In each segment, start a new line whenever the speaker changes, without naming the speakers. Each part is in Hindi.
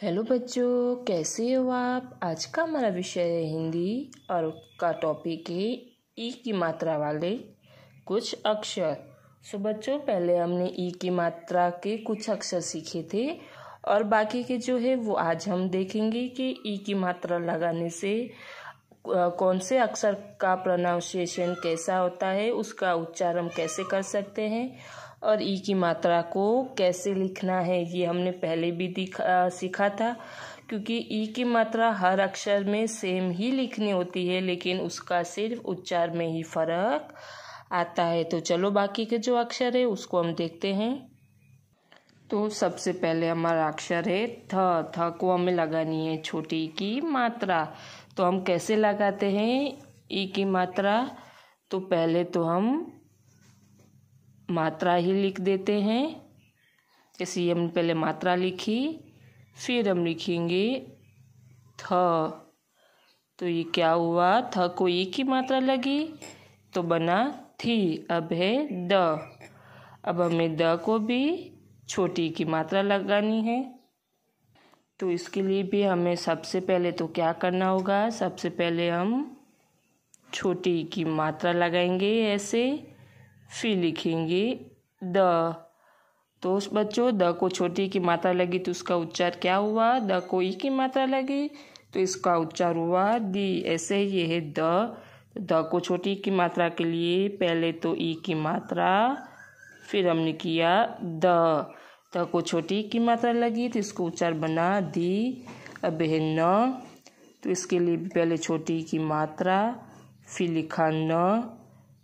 हेलो बच्चों, कैसे हो आप। आज का हमारा विषय है हिंदी और का टॉपिक है ई की मात्रा वाले कुछ अक्षर। बच्चों, पहले हमने ई की मात्रा के कुछ अक्षर सीखे थे और बाकी के जो है वो आज हम देखेंगे कि ई की मात्रा लगाने से कौन से अक्षर का प्रोनाउंसिएशन कैसा होता है, उसका उच्चारण हम कैसे कर सकते हैं और ई की मात्रा को कैसे लिखना है ये हमने पहले भी सीखा था। क्योंकि ई की मात्रा हर अक्षर में सेम ही लिखनी होती है, लेकिन उसका सिर्फ उच्चारण में ही फर्क आता है। तो चलो बाकी के जो अक्षर है उसको हम देखते हैं। तो सबसे पहले हमारा अक्षर है थ। थ को हमें लगानी है छोटी की मात्रा। तो हम कैसे लगाते हैं ई की मात्रा। तो पहले तो हम मात्रा ही लिख देते हैं। जैसे हमने पहले मात्रा लिखी, फिर हम लिखेंगे थ। तो ये क्या हुआ, थ को ई की मात्रा लगी तो बना थी। अब है द। अब हमें द को भी छोटी की मात्रा लगानी है। तो इसके लिए भी हमें सबसे पहले तो क्या करना होगा, सबसे पहले हम छोटी की मात्रा लगाएंगे ऐसे, फिर लिखेंगे द। तो उस बच्चों, द को छोटी की मात्रा लगी तो उसका उच्चार क्या हुआ, द को ई की मात्रा लगी तो इसका उच्चार हुआ दी। ऐसे ही ये है द को छोटी की मात्रा के लिए पहले तो ई की मात्रा, फिर हमने किया द को छोटी की मात्रा लगी तो इसको उच्चार बना दी। अब है न। तो इसके लिए पहले छोटी की मात्रा, फिर लिखा न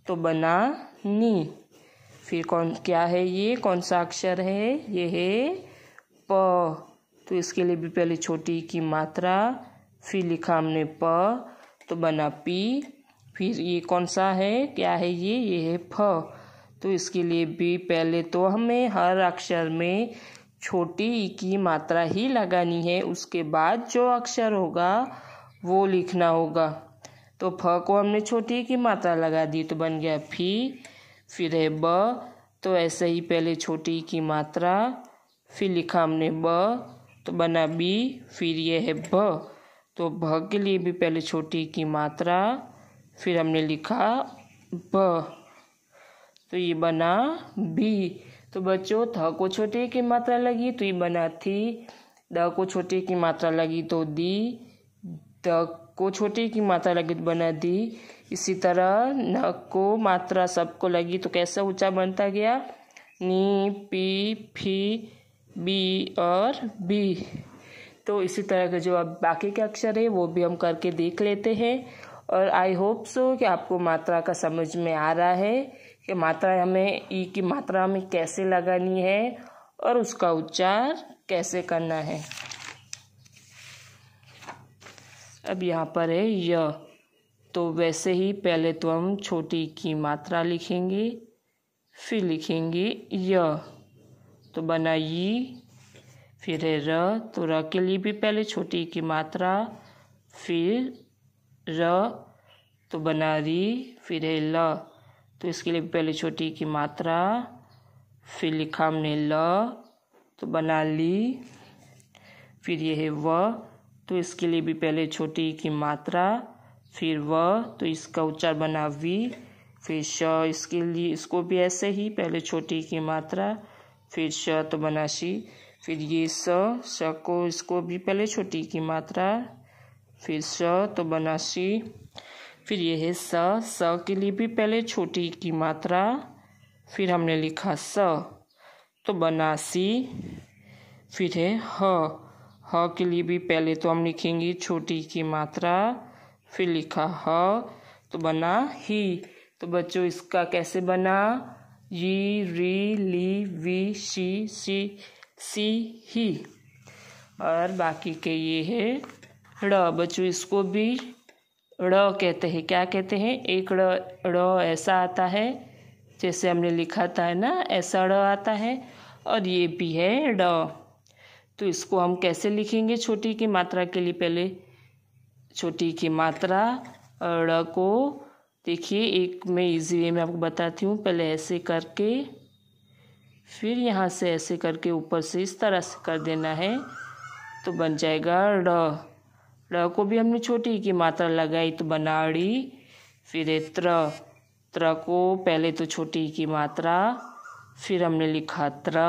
तो बना नी। फिर क्या है, ये कौन सा अक्षर है, ये है प। तो इसके लिए भी पहले छोटी की मात्रा, फिर लिखा हमने प तो बना पी। फिर ये कौन सा है, क्या है ये है फ। तो इसके लिए भी पहले तो हमें हर अक्षर में छोटी ई की मात्रा ही लगानी है, उसके बाद जो अक्षर होगा वो लिखना होगा। तो फ को हमने छोटी की मात्रा लगा दी तो बन गया फी। फिर है ब। तो ऐसे ही पहले छोटी की मात्रा, फिर लिखा हमने ब तो बना बी। फिर ये है भ। तो भ के लिए भी पहले छोटी की मात्रा, फिर हमने लिखा ब तो ये बना बी। तो बच्चों, थ को छोटी की मात्रा लगी तो ये बना थी। द को छोटी की मात्रा लगी तो दी। द को छोटी की मात्रा लगी तो बना दी। इसी तरह न को मात्रा सबको लगी तो कैसा ऊंचा बनता गया, नी, पी, फी, बी और बी। तो इसी तरह के जो अब बाकी के अक्षर है वो भी हम करके देख लेते हैं। और आई होप सो कि आपको मात्रा का समझ में आ रहा है कि मात्रा हमें ई की मात्रा में कैसे लगानी है और उसका उच्चार कैसे करना है। अब यहाँ पर है य। तो वैसे ही पहले तो हम छोटी की मात्रा लिखेंगे, फिर लिखेंगे य तो बना ई। फिर है र। तो र के लिए भी पहले छोटी की मात्रा, फिर र तो बना री। फिर है ल। तो इसके लिए पहले छोटी की मात्रा, फिर लिखा हमने ल तो बना ली। फिर ये है व। तो इसके लिए भी पहले छोटी की मात्रा, फिर व तो इसका उच्चार बना वी। फिर श, इसके लिए इसको भी ऐसे ही पहले छोटी की मात्रा, फिर श तो बना शी। फिर ये स को इसको भी पहले छोटी की मात्रा, फिर श तो बना शी। फिर ये है स के लिए भी पहले छोटी की मात्रा, फिर हमने लिखा स तो बना सी। फिर है ह के लिए भी पहले तो हम लिखेंगे छोटी की मात्रा, फिर लिखा ह तो बना ही। तो बच्चों, इसका कैसे बना, यी, री, ली, वी, शी, सी, ही। और बाकी के ये है ड़। बच्चों, इसको भी ड़ कहते हैं। क्या कहते हैं, एक ड़ ऐसा आता है जैसे हमने लिखा था है ना, ऐसा ड़ आता है और ये भी है ड़। तो इसको हम कैसे लिखेंगे, छोटी की मात्रा के लिए पहले छोटी की मात्रा और ड़ को देखिए एक मैं इजी वे में आपको बताती हूँ। पहले ऐसे करके, फिर यहाँ से ऐसे करके ऊपर से इस तरह से कर देना है। तो बन जाएगा ड़। ड़ को भी हमने छोटी की मात्रा लगाई तो बना ड़ी। फिर है त्र। त्र को पहले तो छोटी की मात्रा, फिर हमने लिखा त्र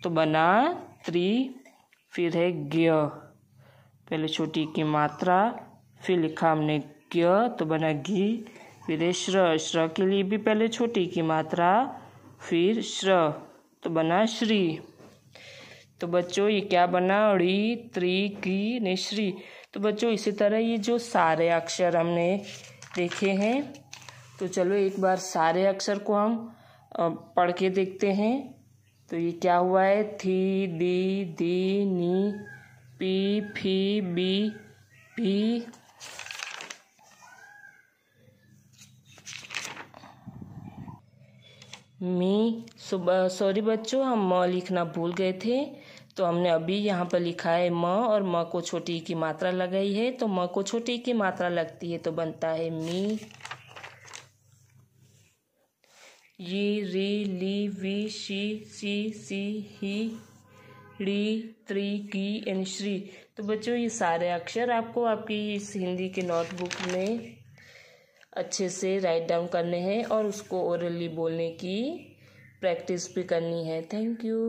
तो बना त्रि। फिर है ज्ञ, पहले छोटी की मात्रा, फिर लिखा हमने ज्ञ तो बना घी। फिर है श्र। श्र के लिए भी पहले छोटी की मात्रा, फिर श्र तो बना श्री। तो बच्चों ये क्या बना, ड़ी त्रि की ने श्री। तो बच्चों इसी तरह ये जो सारे अक्षर हमने देखे हैं, तो चलो एक बार सारे अक्षर को हम पढ़ के देखते हैं। तो ये क्या हुआ है, थी दी दी नी पी फी बी भी मी। सॉरी बच्चों, हम म लिखना भूल गए थे, तो हमने अभी यहाँ पर लिखा है म और म को छोटी की मात्रा लगाई है, तो म को छोटी की मात्रा लगती है तो बनता है मी। ये री ली वी शी सी सी ही ड़ी त्रि की एंड श्री। तो बच्चों ये सारे अक्षर आपको आपकी इस हिंदी के नोटबुक में अच्छे से राइट डाउन करने हैं और उसको ओरली बोलने की प्रैक्टिस भी करनी है। Thank you.